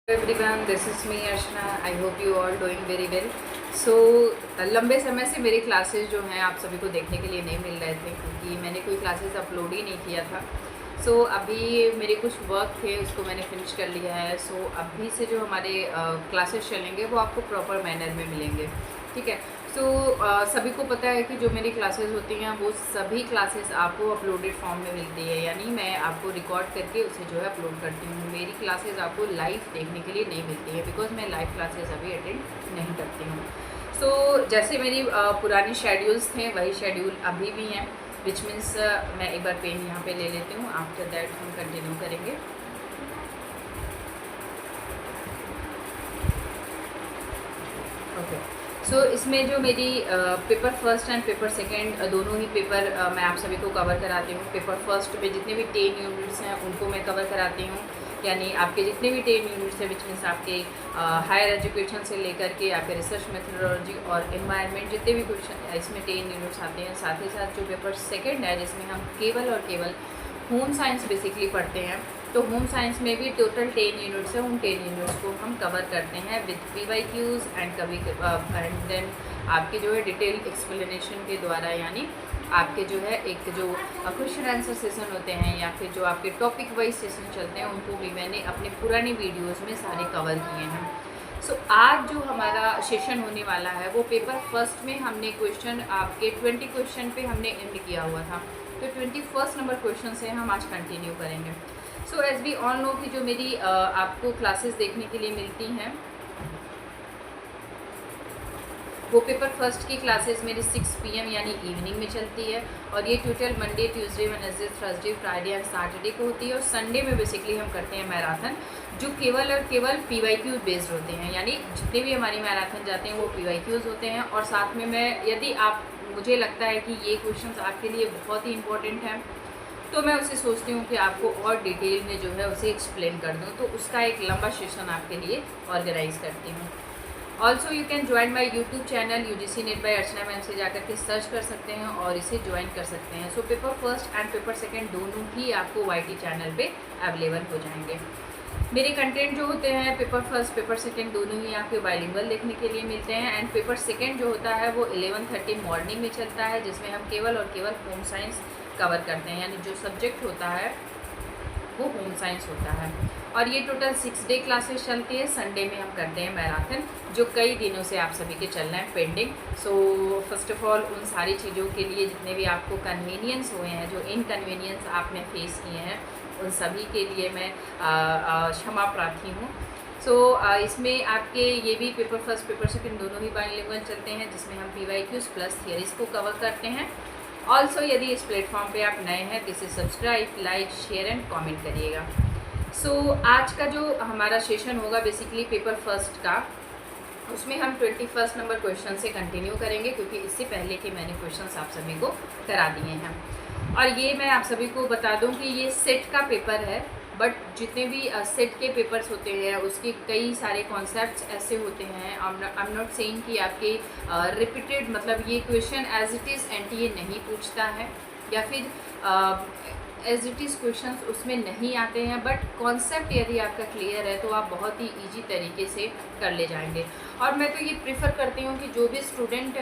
Everyone, this is me Archana. I hope you all doing very well. So लंबे समय से मेरी क्लासेस जो हैं आप सभी को देखने के लिए नहीं मिल रहे थे क्योंकि मैंने कोई क्लासेस अपलोड ही नहीं किया था। सो अभी मेरे कुछ वर्क थे, उसको मैंने फिनिश कर लिया है। सो अभी से जो हमारे क्लासेस चलेंगे वो आपको प्रॉपर मैनर में मिलेंगे, ठीक है। सो सभी को पता है कि जो मेरी क्लासेस होती हैं वो सभी क्लासेस आपको अपलोडेड फॉर्म में मिलती है, यानी मैं आपको रिकॉर्ड करके उसे जो है अपलोड करती हूँ। मेरी क्लासेस आपको लाइव देखने के लिए नहीं मिलती है बिकॉज मैं लाइव क्लासेस अभी अटेंड नहीं करती हूँ। सो जैसे मेरी पुरानी शेड्यूल्स थे वही शेड्यूल अभी भी हैं, विच मीन्स मैं एक बार पेन यहाँ पे ले लेती हूँ, आफ्टर दैट हम कंटिन्यू करेंगे। ओके। सो इसमें जो मेरी paper first and paper second दोनों ही पेपर मैं आप सभी को कवर कराती हूँ। पेपर फर्स्ट में जितने भी 10 यूनिट्स हैं उनको मैं कवर कराती हूँ, यानी आपके जितने भी 10 यूनिट्स हैं, विच मीन्स आपके हायर एजुकेशन से लेकर के आपके रिसर्च मेथोडोलॉजी और एनवायरनमेंट जितने भी क्वेश्चन इसमें 10 यूनिट्स आते हैं। साथ ही साथ जो पेपर सेकेंड है जिसमें हम केवल और केवल होम साइंस बेसिकली पढ़ते हैं, तो होम साइंस में भी टोटल 10 यूनिट्स है, उन 10 यूनिट्स को हम कवर करते हैं विद PYQs एंड कभी एंड देन आपके जो है डिटेल एक्सप्लेनेशन के द्वारा, यानी आपके जो है एक जो क्वेश्चन आंसर सेशन होते हैं या फिर जो आपके टॉपिक वाइज सेशन चलते हैं उनको भी मैंने अपने पुरानी वीडियोस में सारे कवर किए हैं। सो आज जो हमारा सेशन होने वाला है वो पेपर फर्स्ट में हमने क्वेश्चन आपके 20 क्वेश्चन पे हमने एंड किया हुआ था, तो 21 नंबर क्वेश्चन से हम आज कंटिन्यू करेंगे। So as we all know कि जो मेरी आपको क्लासेस देखने के लिए मिलती हैं वो पेपर फर्स्ट की क्लासेस मेरी 6 PM यानी इवनिंग में चलती है, और ये total Monday, Tuesday, Wednesday, Thursday, Friday and Saturday को होती है। और संडे में बेसिकली हम करते हैं मैराथन, जो केवल और केवल PYQ बेस्ड होते हैं, यानी जितने भी हमारी मैराथन जाते हैं वो PYQs होते हैं। और साथ में मैं यदि आप मुझे लगता है कि ये क्वेश्चन आपके लिए बहुत ही इंपॉर्टेंट हैं तो मैं उसे सोचती हूँ कि आपको और डिटेल में जो है उसे एक्सप्लेन कर दूँ, तो उसका एक लंबा सेशन आपके लिए ऑर्गेनाइज करती हूँ। Also you can join my YouTube channel UGC NET by Archana ma'am से जाकर के सर्च कर सकते हैं और इसे ज्वाइन कर सकते हैं। So paper first and paper second दोनों ही आपको YT चैनल पे अवेलेबल हो जाएंगे। मेरे कंटेंट जो होते हैं पेपर फर्स्ट पेपर सेकेंड दोनों ही आपके बाइलिंगुअल देखने के लिए मिलते हैं, एंड पेपर सेकेंड जो होता है वो 11:30 मॉर्निंग में चलता है, जिसमें हम केवल और केवल होम साइंस कवर करते हैं, यानी जो सब्जेक्ट होता है वो होम साइंस होता है। और ये टोटल 6 डे क्लासेस चलती है। संडे में हम करते हैं मैराथन, जो कई दिनों से आप सभी के चल रहे हैं pending. So first of all उन सारी चीज़ों के लिए जितने भी आपको कन्वीनियंस हुए हैं, जो इनकन्वीनियंस आपने फेस किए हैं, उन सभी के लिए मैं क्षमा प्रार्थी हूँ। सो इसमें आपके ये भी पेपर फर्स्ट पेपर सेकेंड दोनों ही बाइलिंगुअल चलते हैं, जिसमें हम PYQs प्लस थियरीज को कवर करते हैं। ऑल्सो यदि इस प्लेटफॉर्म पे आप नए हैं तो इसे subscribe, like, share and comment करिएगा। सो आज का जो हमारा सेशन होगा बेसिकली पेपर फर्स्ट का, उसमें हम 21 नंबर क्वेश्चन से कंटिन्यू करेंगे, क्योंकि इससे पहले के मैंने क्वेश्चंस आप सभी को करा दिए हैं। और ये मैं आप सभी को बता दूं कि ये सेट का पेपर है, बट जितने भी सेट के पेपर्स होते हैं उसके कई सारे कॉन्सेप्ट्स ऐसे होते हैं, आई एम नॉट सेइंग कि आपके रिपीटेड मतलब ये question as it is NTA नहीं पूछता है या फिर एज इट इज़ क्वेश्चंस उसमें नहीं आते हैं, बट कॉन्सेप्ट यदि आपका क्लियर है तो आप बहुत ही ईजी तरीके से कर ले जाएंगे। और मैं तो ये प्रेफर करती हूँ कि जो भी स्टूडेंट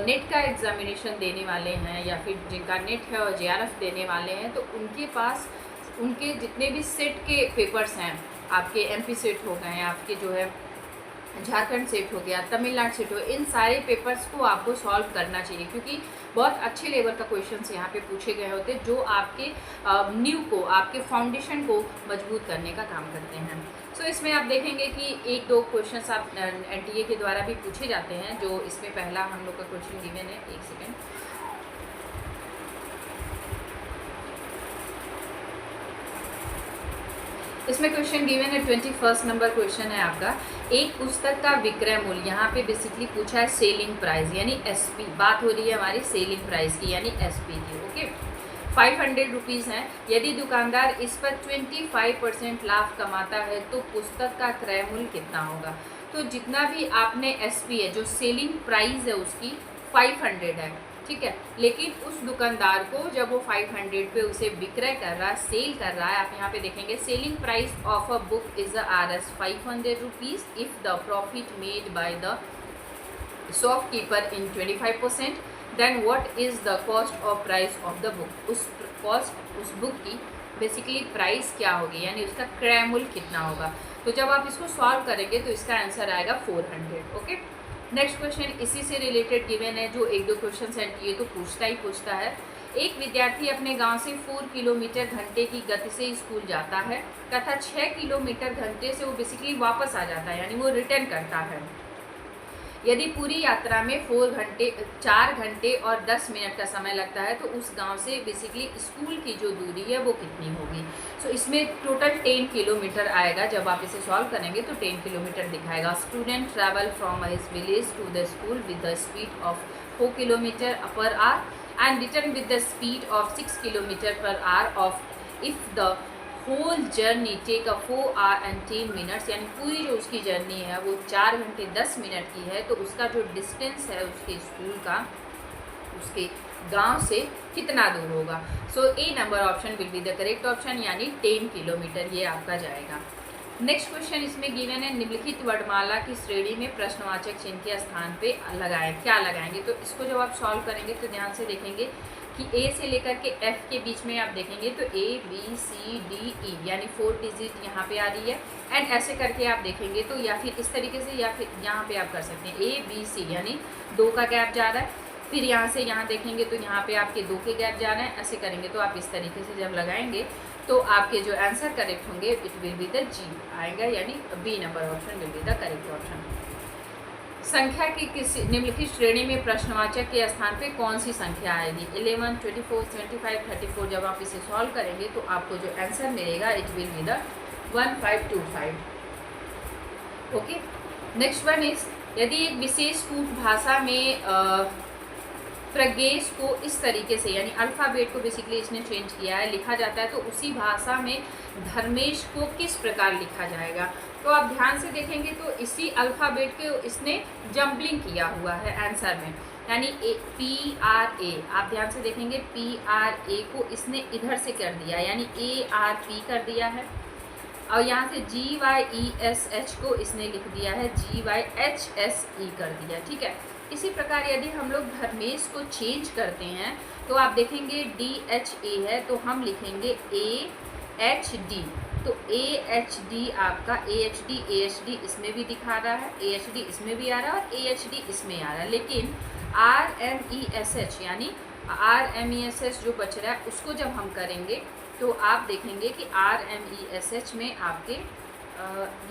नेट का एग्जामिनेशन देने वाले हैं या फिर जिनका नेट है और JRF देने वाले हैं, तो उनके पास उनके जितने भी सेट के पेपर्स हैं, आपके MP सेट हो गए, आपके जो है झारखंड सेट हो गया, तमिलनाडु सेट हो, इन सारे पेपर्स को आपको सॉल्व करना चाहिए, क्योंकि बहुत अच्छे लेवल का क्वेश्चंस यहाँ पे पूछे गए होते हैं जो आपके न्यू को, आपके फाउंडेशन को मजबूत करने का काम करते हैं। सो इसमें आप देखेंगे कि 1-2 क्वेश्चंस आप NTA के द्वारा भी पूछे जाते हैं, जो इसमें पहला हम लोग का क्वेश्चन गिवन है। एक सेकेंड, इसमें क्वेश्चन गिवन है 21 नंबर क्वेश्चन है आपका, एक पुस्तक का विक्रय मूल्य, यहाँ पे बेसिकली पूछा है सेलिंग प्राइस यानी SP, बात हो रही है हमारी सेलिंग प्राइस की यानी SP की। ओके, 500 रुपीज़ हैं। यदि दुकानदार इस पर 25% लाभ कमाता है तो पुस्तक का क्रय मूल्य कितना होगा। तो जितना भी आपने SP है, जो सेलिंग प्राइस है उसकी 500 है, ठीक है। लेकिन उस दुकानदार को जब वो 500 पे उसे विक्रय कर रहा है, सेल कर रहा है, आप यहाँ पे देखेंगे selling price of a book is RS 500 rupees if the profit made by the shopkeeper in 25%, then what is the cost of price of the book. उस बुक की बेसिकली प्राइस क्या होगी, यानी उसका क्रय मूल्य कितना होगा। तो जब आप इसको सॉल्व करेंगे तो इसका आंसर आएगा 400। ओके, नेक्स्ट क्वेश्चन इसी से रिलेटेड गिवन है, जो एक दो क्वेश्चन सेंड किए तो पूछता है। एक विद्यार्थी अपने गांव से 4 किलोमीटर घंटे की गति से स्कूल जाता है तथा 6 किलोमीटर घंटे से वो बेसिकली वापस आ जाता है, यानी वो रिटर्न करता है। यदि पूरी यात्रा में 4 घंटे और 10 मिनट का समय लगता है तो उस गांव से बेसिकली स्कूल की जो दूरी है वो कितनी होगी। सो इसमें टोटल 10 किलोमीटर आएगा। जब आप इसे सॉल्व करेंगे तो 10 किलोमीटर दिखाएगा। Student travel from his village to the school with the speed of 4 kilometre per hour and return with the speed of 6 kilometre per hour of if the whole journey take a 4 hour and 10 minutes, यानी पूरी जो उसकी journey है वो 4 घंटे 10 minute की है, तो उसका जो डिस्टेंस है उसके स्कूल का उसके गांव से कितना दूर होगा। So A number option will be the correct option, यानी 10 किलोमीटर ये आपका जाएगा। नेक्स्ट क्वेश्चन इसमें गिवन है, निम्नलिखित वर्णमाला की श्रेणी में प्रश्नवाचक चिन्ह के स्थान पे लगाएं, क्या लगाएंगे। तो इसको जब आप सॉल्व करेंगे तो ध्यान से देखेंगे कि ए से लेकर के एफ के बीच में आप देखेंगे तो ABCDE यानी 4 डिजिट यहाँ पे आ रही है। एंड ऐसे करके आप देखेंगे तो या फिर इस तरीके से या फिर यहाँ पे आप कर सकते हैं ABC यानी 2 का गैप जा रहा है। फिर यहाँ से यहाँ देखेंगे तो यहाँ पे आपके 2 के गैप जा रहे हैं। ऐसे करेंगे तो आप इस तरीके से जब लगाएंगे तो आपके जो आंसर करेक्ट होंगे it will be the G आएगा, यानी B number option will be the correct option. संख्या की किसी निम्नलिखित श्रेणी में प्रश्नवाचक के स्थान पे कौन सी संख्या आएगी। 11, 24, 25, 34। जब आप इसे सॉल्व करेंगे तो आपको जो आंसर मिलेगा it will be the 1525। Okay, next one is, यदि एक विशेष कूट भाषा में प्रज्ञेश को इस तरीके से, यानी अल्फ़ाबेट को बेसिकली इसने चेंज किया है, लिखा जाता है, तो उसी भाषा में धर्मेश को किस प्रकार लिखा जाएगा। तो आप ध्यान से देखेंगे तो इसी अल्फ़ाबेट के इसने जम्बलिंग किया हुआ है आंसर में, यानी PRA। आप ध्यान से देखेंगे PRA को इसने इधर से कर दिया, यानी ARP कर दिया है। और यहाँ से GYESH को इसने लिख दिया है GYHSE कर दिया। ठीक है, इसी प्रकार यदि हम लोग धर्मेश को चेंज करते हैं तो आप देखेंगे DHA है तो हम लिखेंगे AHD। तो AHD आपका AHD इसमें भी दिखा रहा है, AHD इसमें भी आ रहा है और AHD इसमें आ रहा है। लेकिन RMESH यानी RMESH जो बच रहा है उसको जब हम करेंगे तो आप देखेंगे कि RMESH में आपके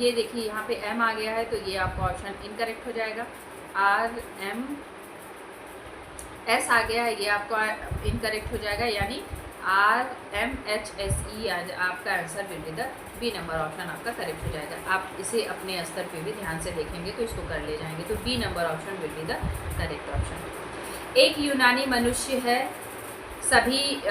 ये देखिए यहाँ पे M आ गया है, तो ये आपका ऑप्शन इनकरेक्ट हो जाएगा। RMS आ गया है, ये आपका इनकरेक्ट हो जाएगा, यानी RMHSE आपका answer will be the B number option आपका करेक्ट हो जाएगा। आप इसे अपने स्तर पे भी ध्यान से देखेंगे तो इसको कर ले जाएंगे, तो B number option will be the correct option. एक यूनानी मनुष्य है, सभी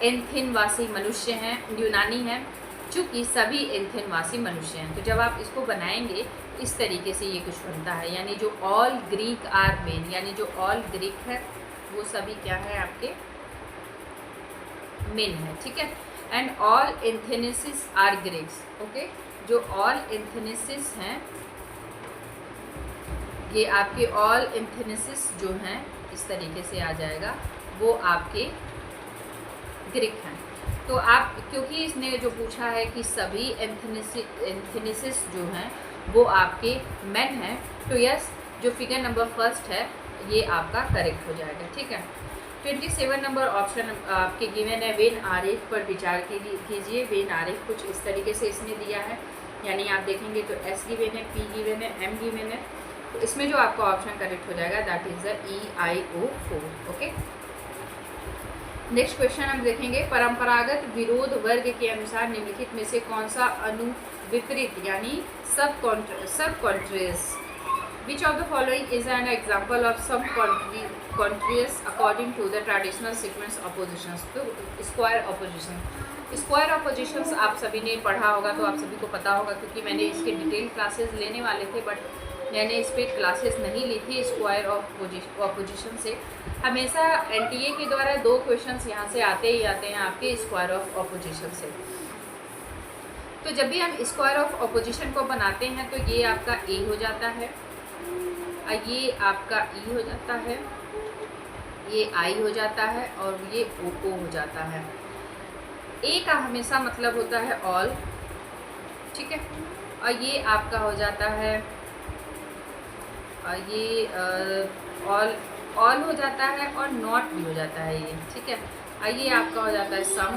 एथेनवासी मनुष्य हैं, यूनानी हैं, चूँकि सभी एथेनवासी मनुष्य हैं। तो जब आप इसको बनाएंगे इस तरीके से ये कुछ बनता है, यानी जो ऑल ग्रीक आर मेन, यानी जो ऑल ग्रीक है वो सभी क्या है आपके मेन है। ठीक है, and all Athenians are Greeks. Okay, जो ऑल एथेनेसिस हैं ये आपके ऑल एथेनेसिस जो हैं इस तरीके से आ जाएगा, वो आपके ग्रीक हैं। तो आप क्योंकि इसने जो पूछा है कि सभी एथेनेसिस जो हैं वो आपके मेन हैं, तो यस जो फिगर नंबर फर्स्ट है ये आपका करेक्ट हो जाएगा। ठीक है, 27 नंबर ऑप्शन आपके गिवन है, वेन आरेख पर विचार कीजिए। वेन आरेख कुछ इस तरीके से इसने दिया है, यानी आप देखेंगे तो S गिवन है, P गिवन है, M गिवन है, तो इसमें जो आपका ऑप्शन करेक्ट हो जाएगा that is the EIO4। Okay, next question हम देखेंगे, परंपरागत विरोध वर्ग के अनुसार निम्नलिखित में से कौन सा अनुविपरीत यानी subcontraries, which of the following is an example of subcontraries according to the traditional sequence oppositions. तो स्क्वायर ऑपोजिशंस आप सभी ने पढ़ा होगा, तो आप सभी को पता होगा क्योंकि मैंने इसके डिटेल क्लासेस लेने वाले थे, बट मैंने इस पर क्लासेस नहीं ली थी स्क्वायर ऑफ ऑपोजिशन से। हमेशा एनटीए के द्वारा 2 क्वेश्चंस यहाँ से आते ही आते हैं आपके स्क्वायर ऑफ ऑपोजिशन से। तो जब भी हम स्क्वायर ऑफ ऑपोजिशन को बनाते हैं तो ये आपका ए हो जाता है, ये आपका ई हो जाता है, ये आई हो जाता है और ये ओ हो जाता है। ए का हमेशा मतलब होता है ऑल, ठीक है, और ये आपका हो जाता है ये ऑल हो जाता है और नॉट भी हो जाता है ये, ठीक है। और ये आपका हो जाता है सम,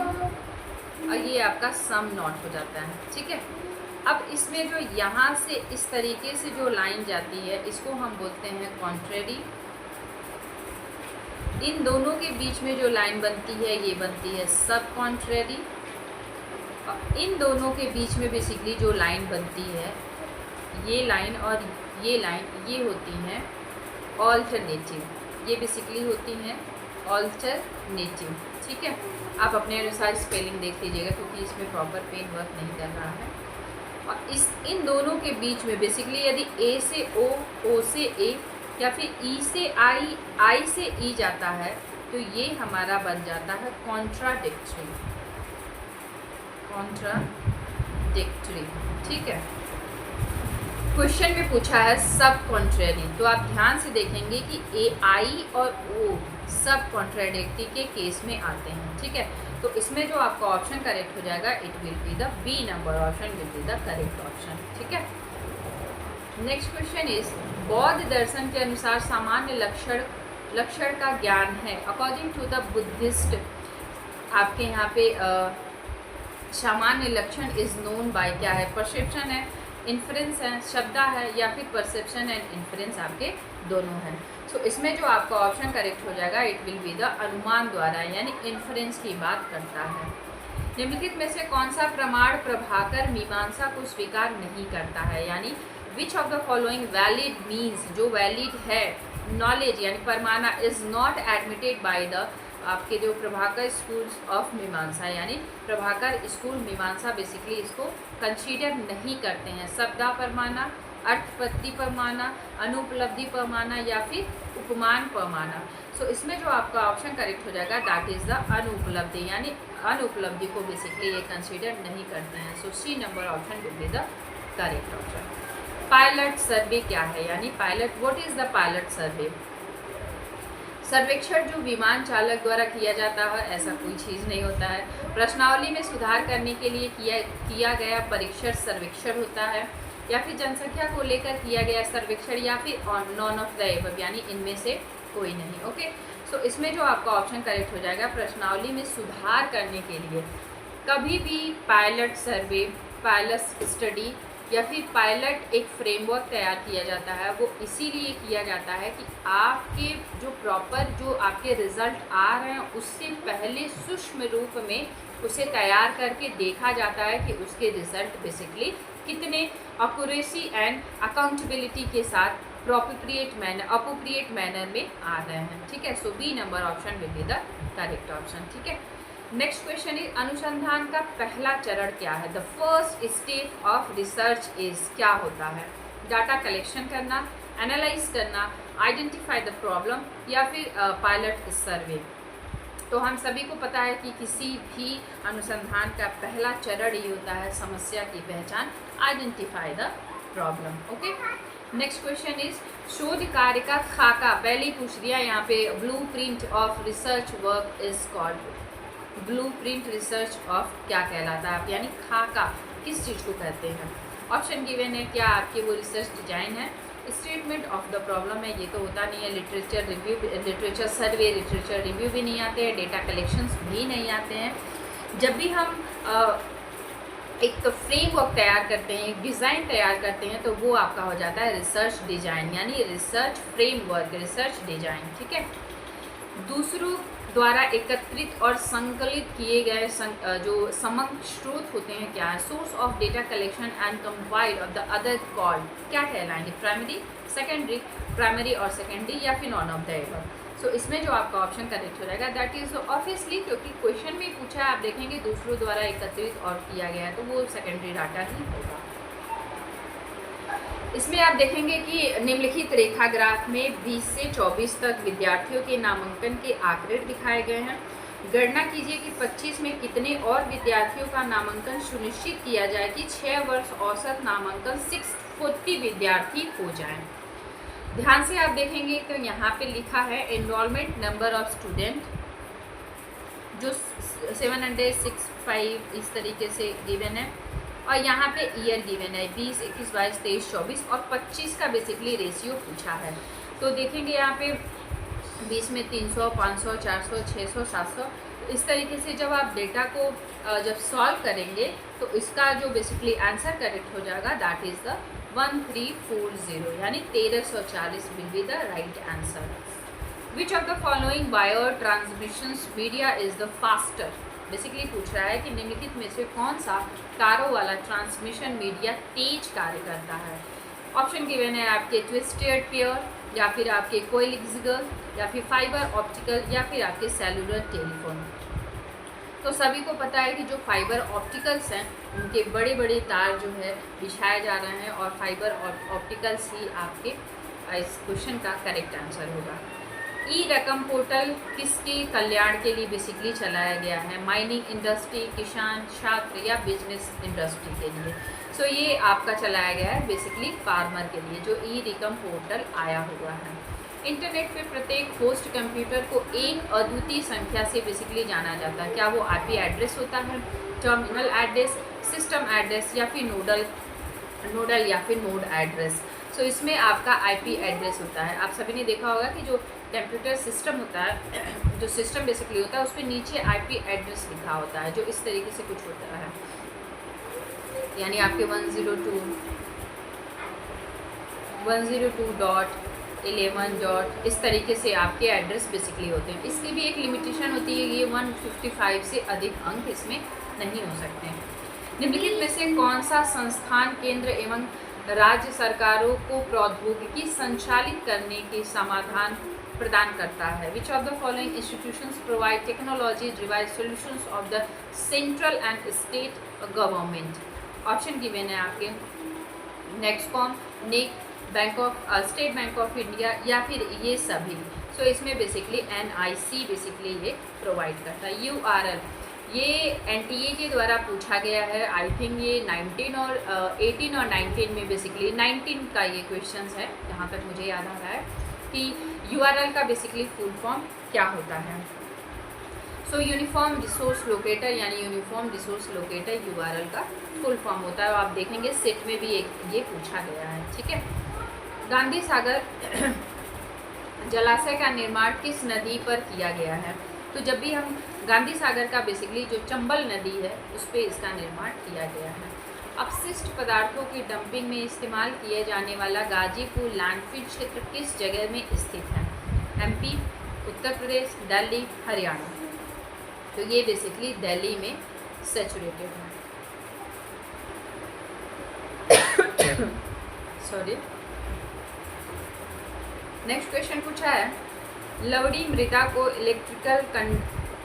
और ये आपका सम नॉट हो जाता है, ठीक है। अब इसमें जो यहाँ से इस तरीके से जो लाइन जाती है इसको हम बोलते हैं कॉन्ट्रेरी। इन दोनों के बीच में जो लाइन बनती है ये बनती है सब कॉन्ट्रेरी, और इन दोनों के बीच में बेसिकली जो लाइन बनती है ये लाइन और ये लाइन ये होती हैं ऑल्टरनेटिव, ये बेसिकली होती हैं ऑल्टरनेटिव, ठीक है। आप अपने अनुसार स्पेलिंग देख लीजिएगा क्योंकि इसमें प्रॉपर पेन वर्क नहीं कर रहा है। और इन दोनों के बीच में बेसिकली यदि ए से ओ से ए या फिर ई से आई से ई जाता है तो ये हमारा बन जाता है कॉन्ट्राडिक्टरी, ठीक है। क्वेश्चन में पूछा है सब कॉन्ट्रेरी, तो आप ध्यान से देखेंगे कि ए आई और ओ सब कॉन्ट्राडिक्टी के केस में आते हैं, ठीक है। तो इसमें जो आपका ऑप्शन करेक्ट हो जाएगा it will be the B number option will be the correct option, ठीक है। नेक्स्ट क्वेश्चन इज बौद्ध दर्शन के अनुसार सामान्य लक्षण का ज्ञान है अकॉर्डिंग टू द बुद्धिस्ट। आपके यहाँ पे सामान्य लक्षण इज नोन बाय क्या है, परसेप्शन है, इन्फ्रेंस है, शब्दा है, या फिर परसेप्शन एंड इन्फ्रेंस आपके दोनों हैं। तो इसमें जो आपका ऑप्शन करेक्ट हो जाएगा इट विल बी द अनुमान द्वारा, यानी इन्फ्रेंस की बात करता है। निम्नलिखित में से कौन सा प्रमाण प्रभाकर मीमांसा को स्वीकार नहीं करता है, यानी which of the following valid means, जो वैलिड है नॉलेज यानी परमाना is not admitted by the आपके जो प्रभाकर स्कूल्स ऑफ मीमांसा, यानी प्रभाकर स्कूल मीमांसा बेसिकली इसको कंसीडर नहीं करते हैं। शब्दा परमाना, अर्थपत्ति परमाना, अनुपलब्धि परमाना या फिर उपमान परमाना। सो इसमें जो आपका ऑप्शन करेक्ट हो जाएगा दैट इज द अनुपलब्धि, यानी अनुपलब्धि को बेसिकली ये कंसीडर नहीं करते हैं। So C number option will be the correct option. Pilot survey क्या है, यानी pilot, what is the pilot survey? सर्वेक्षण जो विमान चालक द्वारा किया जाता है ऐसा कोई चीज़ नहीं होता है। प्रश्नावली में सुधार करने के लिए किया गया परीक्षण सर्वेक्षण होता है, या फिर जनसंख्या को लेकर किया गया सर्वेक्षण, या फिर नॉन ऑफ द एबव, यानी इनमें से कोई नहीं। ओके, सो इसमें जो आपका ऑप्शन करेक्ट हो जाएगा प्रश्नावली में सुधार करने के लिए कभी भी पायलट सर्वे, पायलट स्टडी या फिर पायलट एक फ्रेमवर्क तैयार किया जाता है, वो इसीलिए किया जाता है कि आपके जो प्रॉपर जो आपके रिज़ल्ट आ रहे हैं उससे पहले सूक्ष्म रूप में उसे तैयार करके देखा जाता है कि उसके रिज़ल्ट बेसिकली कितने एक्यूरेसी एंड अकाउंटेबिलिटी के साथ अप्रोप्रिएट मैनर में आ रहे हैं, ठीक है। So B number option will be the correct option, ठीक है। नेक्स्ट क्वेश्चन इज अनुसंधान का पहला चरण क्या है? The first step of research is, क्या होता है? डाटा कलेक्शन करना, एनालाइज करना, आइडेंटिफाई द प्रॉब्लम, या फिर पायलट सर्वे। तो हम सभी को पता है कि किसी भी अनुसंधान का पहला चरण ही होता है समस्या की पहचान, identify the problem. Okay, next question is शोध कार्य का खाका, पहले ही पूछ दिया यहाँ पे, blueprint of research work is called. Blueprint research of क्या कहलाता है आप, यानी खाका किस चीज़ को कहते हैं? ऑप्शन गिवन है, क्या आपके वो रिसर्च डिजाइन है, स्टेटमेंट ऑफ द प्रॉब्लम है, ये तो होता नहीं है, लिटरेचर रिव्यू, लिटरेचर सर्वे, लिटरेचर रिव्यू भी नहीं आते हैं, डेटा कलेक्शंस भी नहीं आते हैं। जब भी हम एक तो फ्रेमवर्क तैयार करते हैं, डिज़ाइन तैयार करते हैं, तो वो आपका हो जाता है रिसर्च डिजाइन, यानी रिसर्च फ्रेमवर्क, रिसर्च डिजाइन, ठीक है। दूसरों द्वारा एकत्रित और संकलित किए गए जो समग्र स्रोत होते हैं क्या है? Source of data collection and compiled of the other called, क्या कहलाएंगे? प्राइमरी, सेकेंडरी, प्राइमरी और सेकेंडरी, या फिर नॉन ऑफ द एबव। सो इसमें जो आपका ऑप्शन करेक्ट हो जाएगा दैट इज ऑब्वियसली, क्योंकि क्वेश्चन में पूछा है, आप देखेंगे दूसरों द्वारा एकत्रित और किया गया है, तो वो सेकेंडरी डाटा ही होगा। इसमें आप देखेंगे कि निम्नलिखित रेखा ग्राफ में 20 से 24 तक विद्यार्थियों के नामांकन के आंकड़े दिखाए गए हैं। गणना कीजिए कि 25 में कितने और विद्यार्थियों का नामांकन सुनिश्चित किया जाए कि 6 वर्ष औसत नामांकन 640 विद्यार्थी हो जाएं। ध्यान से आप देखेंगे तो यहाँ पे लिखा है एनरोलमेंट नंबर ऑफ स्टूडेंट, जो 765 इस तरीके से गिवन है, और यहाँ पे ईयर गिवन है 20, 21, 22, 23, 24 और 25 का बेसिकली रेशियो पूछा है। तो देखेंगे यहाँ पे 20 में 300, 500, 400, 600, 700, इस तरीके से जब आप डेटा को जब सॉल्व करेंगे तो इसका जो बेसिकली आंसर करेक्ट हो जाएगा दैट इज़ द 1340, यानी 1340 will be the right answer. Which of the following wire transmissions media is the faster, basically पूछ रहा है कि निम्नलिखित में से कौन सा तारों वाला ट्रांसमिशन मीडिया तेज कार्य करता है। ऑप्शन गिवन है आपके ट्विस्टेड पेयर, या फिर आपके कोएक्सियल, या फिर फाइबर ऑप्टिकल, या फिर आपके सेलुलर टेलीफोन। तो सभी को पता है कि जो फाइबर ऑप्टिकल्स हैं उनके बड़े बड़े तार जो है बिछाए जा रहे हैं, और फाइबर ऑप्टिकल्स ही आपके इस क्वेश्चन का करेक्ट आंसर होगा। ई रकम पोर्टल किसके कल्याण के लिए बेसिकली चलाया गया है? माइनिंग इंडस्ट्री, किसान, छात्र या बिजनेस इंडस्ट्री के लिए? सो ये आपका चलाया गया है बेसिकली फार्मर के लिए, जो ई रकम पोर्टल आया हुआ है। इंटरनेट पे प्रत्येक होस्ट कंप्यूटर को एक अद्वितीय संख्या से बेसिकली जाना जाता है। क्या वो आईपी एड्रेस होता है, टर्मिनल एड्रेस, सिस्टम एड्रेस, या फिर नोडल या फिर नोड एड्रेस? सो इसमें आपका आईपी एड्रेस होता है। आप सभी ने देखा होगा कि जो कंप्यूटर सिस्टम होता है, जो सिस्टम बेसिकली होता है, उस पर नीचे आईपी एड्रेस लिखा होता है, जो इस तरीके से कुछ होता है, यानी आपके 102.11. इस तरीके से आपके एड्रेस बेसिकली होते हैं। इसकी भी एक लिमिटेशन होती है, ये 155 से अधिक अंक इसमें नहीं हो सकते हैं। निम्नलिखित में से कौन सा संस्थान केंद्र एवं राज्य सरकारों को प्रौद्योगिकी संचालित करने के समाधान प्रदान करता है? Which of the following institutions provide technology driven solutions of the central and state government? Option given है आपके नेक्सकॉम, नेक, स्टेट बैंक ऑफ इंडिया, या फिर ये सभी। सो इसमें बेसिकली NIC बेसिकली ये प्रोवाइड करता है। URL ये NTA के द्वारा पूछा गया है, आई थिंक ये 18 और 19 में बेसिकली 19 का ये क्वेश्चंस है, जहाँ तक मुझे याद आ रहा है कि URL का बेसिकली फुल फॉर्म क्या होता है। सो यूनिफॉर्म रिसोर्स लोकेटर, यानी यूनिफॉर्म रिसोर्स लोकेटर URL का फुल फॉर्म होता है। आप देखेंगे सेट में भी एक ये पूछा गया है, ठीक है। गांधी सागर जलाशय का निर्माण किस नदी पर किया गया है? तो जब भी हम गांधी सागर का बेसिकली जो चंबल नदी है उस पर इसका निर्माण किया गया है। अपशिष्ट पदार्थों की डंपिंग में इस्तेमाल किए जाने वाला गाजीपुर लैंडफिल क्षेत्र किस जगह में स्थित है? MP, उत्तर प्रदेश, दिल्ली, हरियाणा? तो ये बेसिकली दिल्ली में सैचुरेटेड है। सॉरी। नेक्स्ट क्वेश्चन पूछा है, लवड़ी मृदा को इलेक्ट्रिकल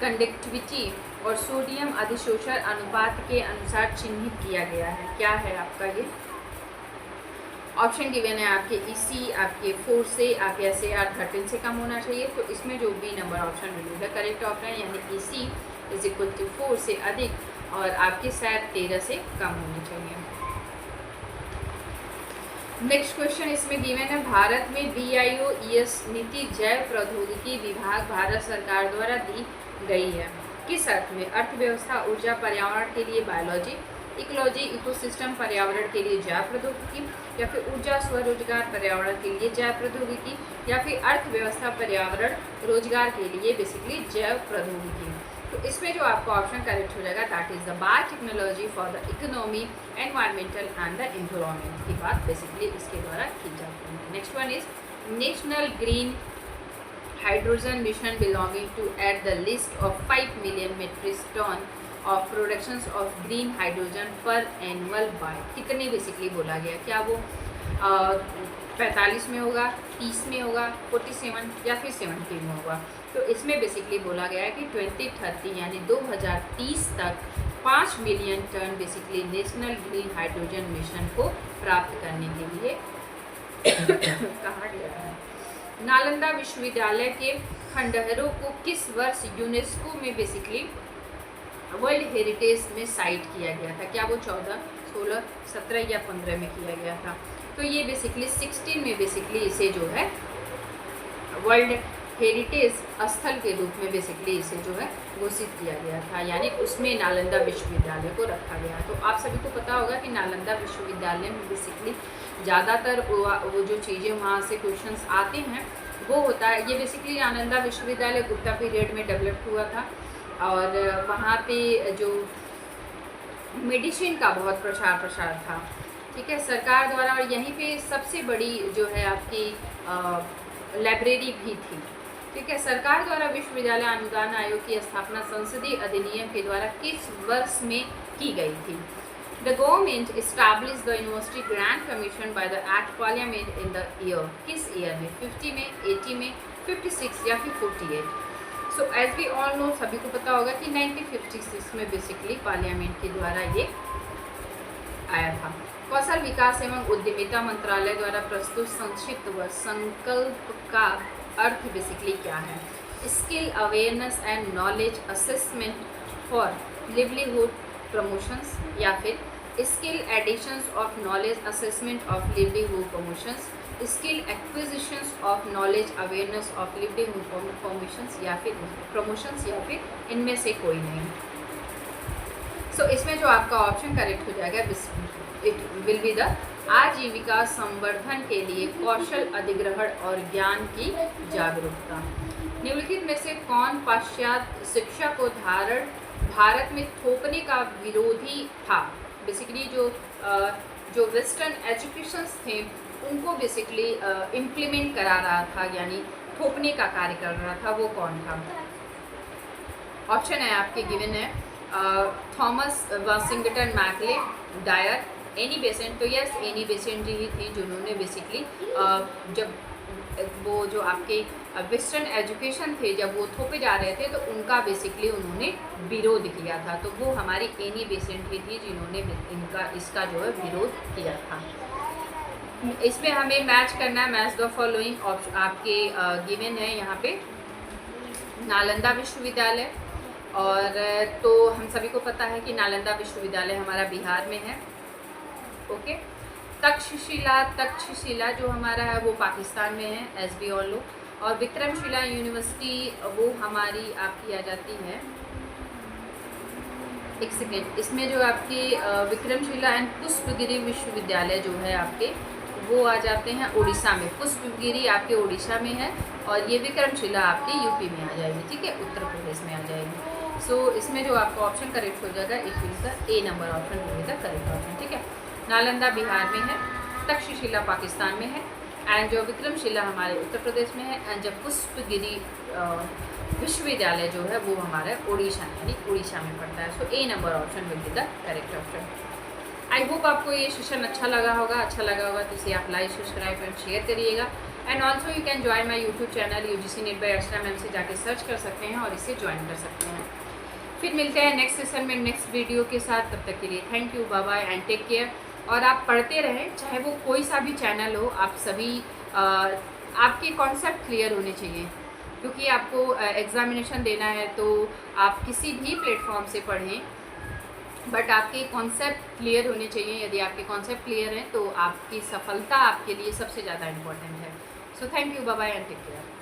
कंडक्टिविटी और सोडियम अधिशोषण अनुपात के अनुसार चिन्हित किया गया है। क्या है आपका ये? ऑप्शन गिवन है आपके EC आपके 4 से, आपके SAR 13 से कम होना चाहिए। तो इसमें जो B नंबर ऑप्शन मिलेगा करेक्ट ऑप्शन, यानी EC = 4 से अधिक, और आपके SAR 13 से कम होनी चाहिए। नेक्स्ट क्वेश्चन इसमें गिवन है, भारत में BIOES नीति जैव प्रौद्योगिकी विभाग भारत सरकार द्वारा दी गई है। किस अर्थ में? अर्थव्यवस्था, ऊर्जा, पर्यावरण के लिए बायोलॉजी, इकोलॉजी इकोसिस्टम, पर्यावरण के लिए जैव प्रौद्योगिकी, या फिर ऊर्जा, स्वरोजगार, पर्यावरण के लिए जैव प्रौद्योगिकी, या फिर अर्थव्यवस्था, पर्यावरण, रोजगार के लिए बेसिकली जैव प्रौद्योगिकी। तो इसमें जो आपका ऑप्शन करेक्ट हो जाएगा that is the biotechnology for the economy, environmental and the environment की बात बेसिकली इसके द्वारा की जाती है। Next one is national green hydrogen mission belonging to at the list of 5 million metric ton of productions of green hydrogen per annual by? कितने basically बोला गया? क्या वो 45 में होगा, 30 में होगा, 47 या फिर 17 में होगा? तो इसमें बेसिकली बोला गया है कि 2030 यानी 2030 तक 5 million ton basically national green hydrogen mission को प्राप्त करने के लिए कहा गया है। नालंदा विश्वविद्यालय के खंडहरों को किस वर्ष यूनेस्को में बेसिकली वर्ल्ड हेरिटेज में साइट किया गया था? क्या वो 14, 16, 17 या 15 में किया गया था? तो ये बेसिकली 16 में बेसिकली इसे जो है वर्ल्ड हेरिटेज स्थल के रूप में बेसिकली इसे जो है घोषित किया गया था, यानी उसमें नालंदा विश्वविद्यालय को रखा गया। तो आप सभी को पता होगा कि नालंदा विश्वविद्यालय में बेसिकली ज़्यादातर वो जो चीज़ें वहाँ से क्वेश्चंस आते हैं वो होता है। ये बेसिकली नालंदा विश्वविद्यालय गुप्ता पीरियड में डेवलप हुआ था और वहाँ पे जो मेडिसिन का बहुत प्रसार था, ठीक है, सरकार द्वारा। और यहीं पे सबसे बड़ी जो है आपकी लाइब्रेरी भी थी, ठीक है। सरकार द्वारा विश्वविद्यालय अनुदान आयोग की स्थापना संसदीय अधिनियम के द्वारा किस वर्ष में की गई थी? The government established the university grant commission by the act parliament in the year, किस ईयर में? 50 में, 80 में, 56 या फिर 48? So as we all know, सभी को पता होगा कि 1956 में बेसिकली पार्लियामेंट के द्वारा ये आया था। कौशल विकास एवं उद्यमिता मंत्रालय द्वारा प्रस्तुत संक्षिप्त व संकल्प का अर्थ बेसिकली क्या है? Skill awareness and knowledge assessment for livelihood promotions, या फिर skill additions of knowledge assessment of livelihood promotions, skill acquisitions of knowledge awareness of livelihood promotions, या फिर इनमें से कोई नहीं। सो इसमें जो आपका ऑप्शन करेक्ट हो जाएगा, इट विल बी द आजीविका संवर्धन के लिए कौशल अधिग्रहण और ज्ञान की जागरूकता। निम्नलिखित में से कौन पाश्चात्य शिक्षा को भारत में थोपने का विरोधी था? बेसिकली जो वेस्टर्न एजुकेशंस थे उनको बेसिकली इम्प्लीमेंट करा रहा था, यानी थोपने का कार्य कर रहा था, वो कौन था? ऑप्शन है आपके गिवन है Thomas Washington Macaulay, Dyer, Annie Besant. तो यस, एनी बेसेंट जी ही थी जिन्होंने बेसिकली जब वो जो आपके वेस्टर्न एजुकेशन थे जब वो थोपे जा रहे थे तो उनका बेसिकली उन्होंने विरोध किया था। तो वो हमारी एनी बेसेंट ही थी जिन्होंने इसका जो है विरोध किया था। इसमें हमें मैच करना है, मैच द फॉलोइंग आपके गिवन है यहाँ पे नालंदा विश्वविद्यालय। और तो हम सभी को पता है कि नालंदा विश्वविद्यालय हमारा बिहार में है, ओके। तक्षशिला जो हमारा है वो पाकिस्तान में है, एज वी ऑल नो। और विक्रमशिला यूनिवर्सिटी वो हमारी आपकी आ जाती है, एक सेकेंड, इसमें जो आपकी विक्रमशिला एंड पुष्पगिरी विश्वविद्यालय जो है आपके वो आ जाते हैं उड़ीसा में। पुष्पगिरी आपके उड़ीसा में है और ये विक्रमशिला आपके यूपी में आ जाएगी, ठीक है, उत्तर प्रदेश में आ जाएगी। सो इसमें जो आपका ऑप्शन करेक्ट हो जाएगा it will the A number option will be the correct option, ठीक है। नालंदा बिहार में है, तक्षशिला पाकिस्तान में है, एंड जो विक्रमशिला हमारे उत्तर प्रदेश में है, एंड जो पुष्पगिरी विश्वविद्यालय जो है वो हमारा उड़ीसा यानी उड़ीसा में पड़ता है। So A number option will be the correct option. I hope आपको ये सेशन अच्छा लगा होगा तो इसे आप लाइक, सब्सक्राइब एंड शेयर करिएगा। And also you can join my YouTube channel UGC NET by Archana ma'am से जाके सर्च कर सकते हैं और इसे ज्वाइन कर सकते हैं। फिर मिलते हैं नेक्स्ट सेशन में नेक्स्ट वीडियो के साथ, तब तक के लिए thank you, bye bye and take care. और आप पढ़ते रहें, चाहे वो कोई सा भी चैनल हो, आप सभी आपके कॉन्सेप्ट क्लियर होने चाहिए, क्योंकि आपको एग्जामिनेशन देना है तो आप किसी भी प्लेटफॉर्म से पढ़ें, बट आपके कॉन्सेप्ट क्लियर होने चाहिए। यदि आपके कॉन्सेप्ट क्लियर हैं तो आपकी सफलता आपके लिए सबसे ज़्यादा इम्पोर्टेंट है। So thank you, bye bye and take care.